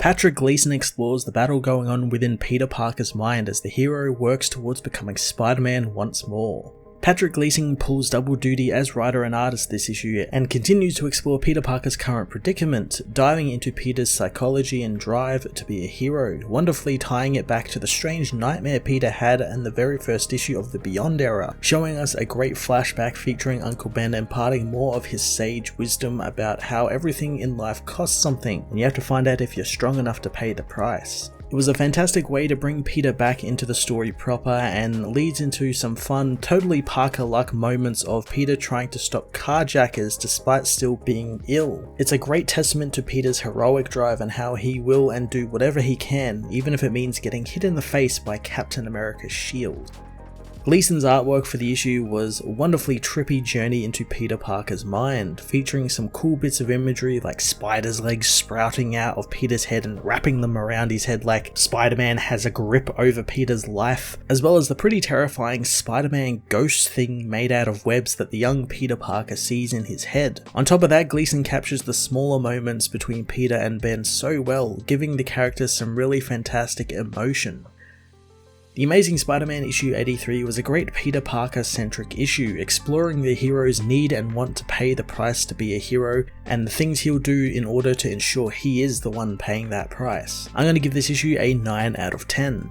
Patrick Gleason explores the battle going on within Peter Parker's mind as the hero works towards becoming Spider-Man once more. Patrick Gleason pulls double duty as writer and artist this issue and continues to explore Peter Parker's current predicament, diving into Peter's psychology and drive to be a hero, wonderfully tying it back to the strange nightmare Peter had in the very first issue of the Beyond era, showing us a great flashback featuring Uncle Ben imparting more of his sage wisdom about how everything in life costs something, and you have to find out if you're strong enough to pay the price. It was a fantastic way to bring Peter back into the story proper and leads into some fun, totally Parker-like moments of Peter trying to stop carjackers despite still being ill. It's a great testament to Peter's heroic drive and how he will and do whatever he can, even if it means getting hit in the face by Captain America's shield. Gleason's artwork for the issue was a wonderfully trippy journey into Peter Parker's mind, featuring some cool bits of imagery like spiders' legs sprouting out of Peter's head and wrapping them around his head like Spider-Man has a grip over Peter's life, as well as the pretty terrifying Spider-Man ghost thing made out of webs that the young Peter Parker sees in his head. On top of that, Gleason captures the smaller moments between Peter and Ben so well, giving the characters some really fantastic emotion. The Amazing Spider-Man issue 83 was a great Peter Parker-centric issue, exploring the hero's need and want to pay the price to be a hero, and the things he'll do in order to ensure he is the one paying that price. I'm going to give this issue a 9 out of 10.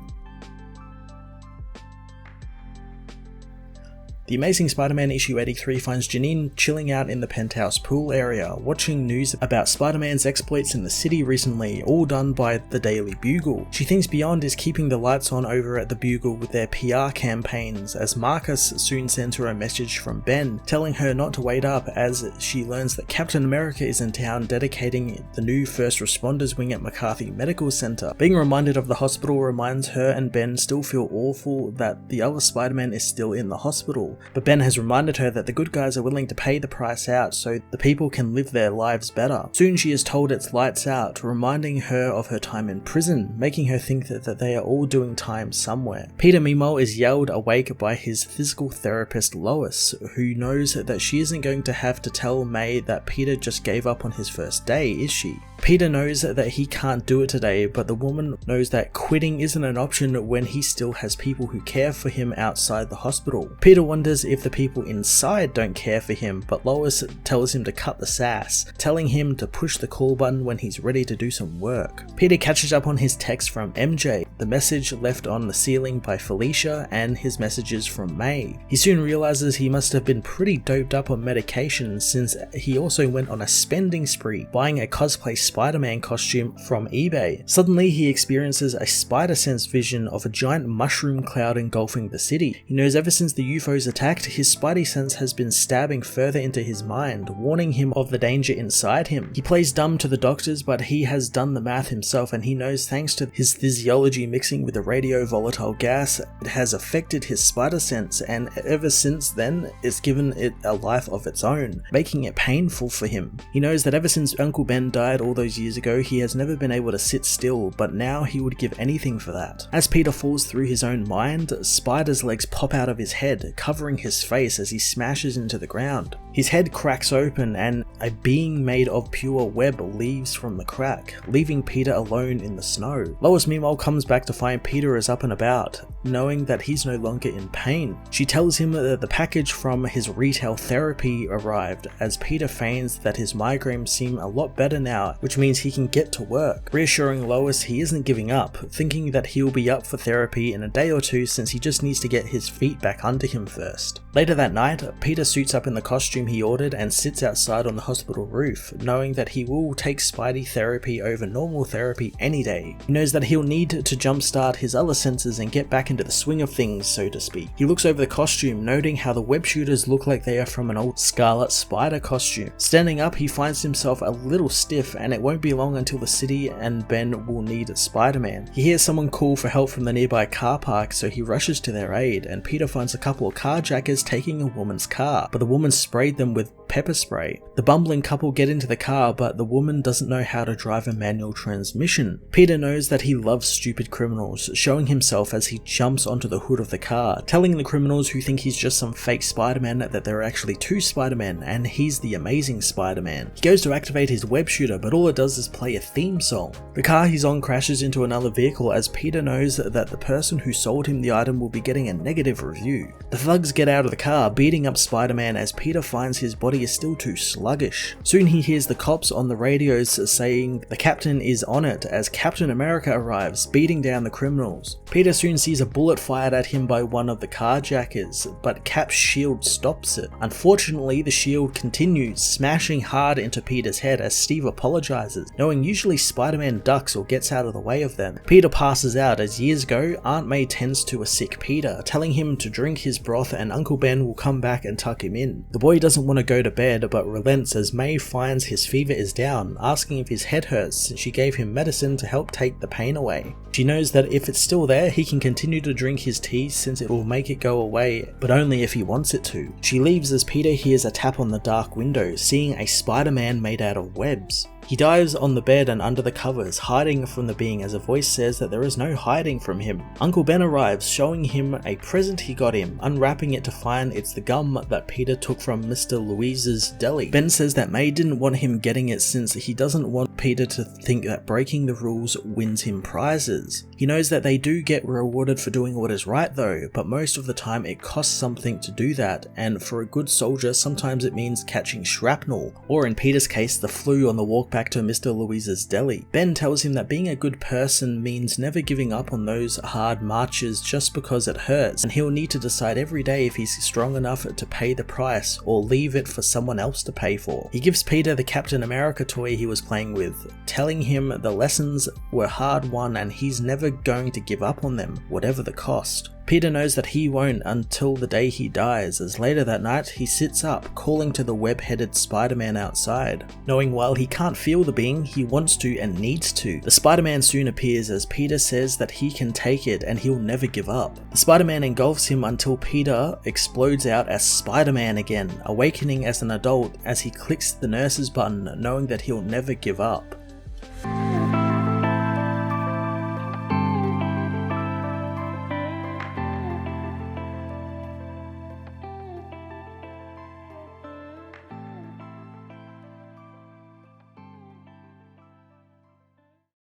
The Amazing Spider-Man issue 83 finds Janine chilling out in the penthouse pool area, watching news about Spider-Man's exploits in the city recently, all done by the Daily Bugle. She thinks Beyond is keeping the lights on over at the Bugle with their PR campaigns, as Marcus soon sends her a message from Ben, telling her not to wait up as she learns that Captain America is in town dedicating the new First Responders wing at McCarthy Medical Center. Being reminded of the hospital reminds her and Ben still feel awful that the other Spider-Man is still in the hospital. But Ben has reminded her that the good guys are willing to pay the price out so the people can live their lives better. Soon she is told it's lights out, reminding her of her time in prison, making her think that they are all doing time somewhere. Peter meanwhile is yelled awake by his physical therapist Lois, who knows that she isn't going to have to tell May that Peter just gave up on his first day, is she? Peter knows that he can't do it today, but the woman knows that quitting isn't an option when he still has people who care for him outside the hospital. Peter wonders if the people inside don't care for him, but Lois tells him to cut the sass, telling him to push the call button when he's ready to do some work. Peter catches up on his text from MJ, the message left on the ceiling by Felicia, and his messages from May. He soon realizes he must have been pretty doped up on medication since he also went on a spending spree, buying a cosplay Spider-Man costume from eBay. Suddenly he experiences a spider-sense vision of a giant mushroom cloud engulfing the city. He knows ever since the UFOs attacked, his spidey sense has been stabbing further into his mind, warning him of the danger inside him. He plays dumb to the doctors, but he has done the math himself and he knows thanks to his physiology mixing with the radio-volatile gas, it has affected his spider sense, and ever since then it's given it a life of its own, making it painful for him. He knows that ever since Uncle Ben died all those years ago, he has never been able to sit still, but now he would give anything for that. As Peter falls through his own mind, Spider's legs pop out of his head, covering his face as he smashes into the ground. His head cracks open and a being made of pure web leaves from the crack, leaving Peter alone in the snow. Lois meanwhile comes back to find Peter is up and about, knowing that he's no longer in pain. She tells him that the package from his retail therapy arrived, as Peter feigns that his migraines seem a lot better now, which means he can get to work, reassuring Lois he isn't giving up, thinking that he'll be up for therapy in a day or two since he just needs to get his feet back under him first. Later that night, Peter suits up in the costume he ordered and sits outside on the hospital roof, knowing that he will take Spidey therapy over normal therapy any day. He knows that he'll need to jumpstart his other senses and get back into the swing of things, so to speak. He looks over the costume, noting how the web shooters look like they are from an old Scarlet Spider costume. Standing up, he finds himself a little stiff, and it won't be long until the city and Ben will need Spider-Man. He hears someone call for help from the nearby car park, so he rushes to their aid, and Peter finds a couple of carjackers taking a woman's car, but the woman sprayed them with pepper spray. The bumbling couple get into the car, but the woman doesn't know how to drive a manual transmission. Peter knows that he loves stupid criminals, showing himself as he jumps onto the hood of the car, telling the criminals who think he's just some fake Spider-Man that there are actually two Spider-Men and he's the amazing Spider-Man. He goes to activate his web shooter, but all it does is play a theme song. The car he's on crashes into another vehicle as Peter knows that the person who sold him the item will be getting a negative review. The thugs get out of the car, beating up Spider-Man as Peter finds his body is still too sluggish. Soon he hears the cops on the radios saying the captain is on it as Captain America arrives, beating down the criminals. Peter soon sees a bullet fired at him by one of the carjackers, but Cap's shield stops it. Unfortunately, the shield continues, smashing hard into Peter's head as Steve apologizes, knowing usually Spider-Man ducks or gets out of the way of them. Peter passes out as years go, Aunt May tends to a sick Peter, telling him to drink his broth and Uncle Ben will come back and tuck him in. The boy doesn't want to go to bed but relents as May finds his fever is down, asking if his head hurts since she gave him medicine to help take the pain away. She knows that if it's still there, he can continue to drink his tea since it will make it go away, but only if he wants it to. She leaves as Peter hears a tap on the dark window, seeing a Spider-Man made out of webs. He dives on the bed and under the covers, hiding from the being as a voice says that there is no hiding from him. Uncle Ben arrives, showing him a present he got him, unwrapping it to find it's the gum that Peter took from Mr. Louise's deli. Ben says that May didn't want him getting it since he doesn't want Peter to think that breaking the rules wins him prizes. He knows that they do get rewarded for doing what is right though, but most of the time it costs something to do that, and for a good soldier sometimes it means catching shrapnel, or in Peter's case the flu on the walk back to Mr. Louise's deli. Ben tells him that being a good person means never giving up on those hard marches just because it hurts, and he'll need to decide every day if he's strong enough to pay the price or leave it for someone else to pay for. He gives Peter the Captain America toy he was playing with, telling him the lessons were hard won and he's never going to give up on them, whatever the cost. Peter knows that he won't until the day he dies, as later that night he sits up, calling to the web-headed Spider-Man outside. Knowing while he can't feel the being, he wants to and needs to. The Spider-Man soon appears as Peter says that he can take it and he'll never give up. The Spider-Man engulfs him until Peter explodes out as Spider-Man again, awakening as an adult as he clicks the nurse's button, knowing that he'll never give up.